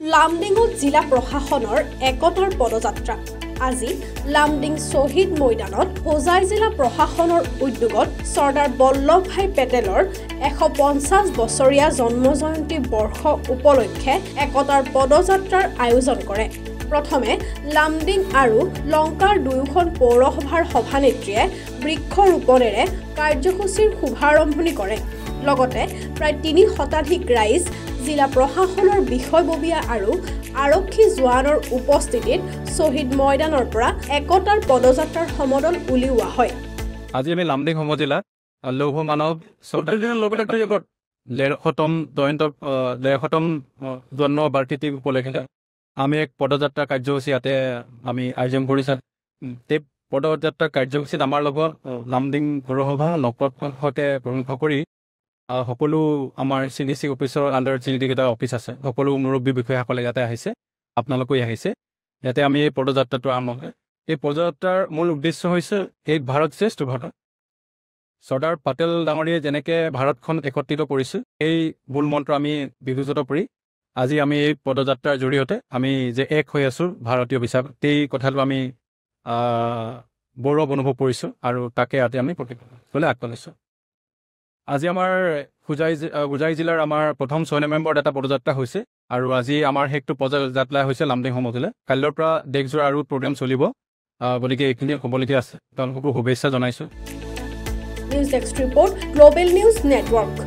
লামডিঙত জিলা প্ৰশাসনৰ একতাৰ পদযাত্ৰা আজি লামডিং শ্বহীদ ময়দানত হোজাই জিলা প্ৰশাসনৰ উদ্যোগত চৰ্দাৰ বল্লভভাই পেটেলৰ 150 বছৰীয়া জন্ম জয়ন্তী বৰ্ষ উপলক্ষে একতাৰ পদযাত্ৰাৰ আয়োজন কৰে। প্ৰথমে লামডিং আৰু লংকাৰ দুয়োখন পৌৰসভাৰ সভানেত্ৰীয়ে বৃক্ষৰোপণেৰে কাৰ্যসূচীৰ শুভাৰম্ভণি কৰে। লগতে প্ৰায় 3 শতাধিক ৰাইজ জিলা প্ৰশাসনৰ বিষয়ববীয়া আৰু আৰক্ষী জোৱানৰ উপস্থিতিত শ্বহীদ ময়দানৰ পৰা একতাৰ পদযাত্ৰাৰ সমদল উলিওৱা হয়। আজি আমি লামডিং সমজিলা লৌহ মানৱ চৌধুৰীৰ লগতে 150তম জন্ম বাৰ্ষিকী উপলক্ষে আমি এক পদযাত্ৰা কাৰ্যসূচী ইয়াতে আমি আয়োজন কৰিছোঁ। এই পদযাত্ৰা কাৰ্যসূচীত আমাৰ লগত লামডিং পৌৰসভা নকলৰ সৈতে প্ৰমুখ কৰি সকলো আমাৰ CDC অফিচৰ আণ্ডাৰ যিকেইটা অফিচ আছে সকলো মুৰব্বী বিষয়াসকলে ইয়াতে আহিছে, আপোনালোকেও আহিছে। ইয়াতে আমি এই পদযাত্ৰাটো আৰম্ভ হয়। এই পদযাত্ৰাৰ মূল উদ্দেশ্য হৈছে এই ভাৰত শ্ৰেষ্ঠ ভাৰত। চৰ্দাৰ পেটেল ডাঙৰীয়ে যেনেকৈ ভাৰতখন একত্ৰিত কৰিছে এই মূল মন্ত্ৰ আমি বিবেচিত কৰি আজি আমি এই পদযাত্ৰাৰ জৰিয়তে আমি যে এক হৈ আছোঁ ভাৰতীয় হিচাপে সেই কথাটো আমি গৌৰৱ অনুভৱ কৰিছোঁ আৰু তাকে আজি আমি প্ৰতিক্ৰিয়া আগবাঢ়িছোঁ। আজি আমাৰ হোজাই জিলাৰ আমাৰ প্ৰথম 6 নৱেম্বৰত এটা পদযাত্ৰা হৈছে আৰু আজি আমাৰ শেষটো পদযাত্ৰা হৈছে লামডিং সমজিলা। কাইলৈৰ পৰা দেশজোৰা আৰু প্ৰগ্ৰেম চলিব, গতিকে এইখিনি হ'বলগীয়া আছে। তেওঁলোককো শুভেচ্ছা জনাইছোঁ। News desk report global news network.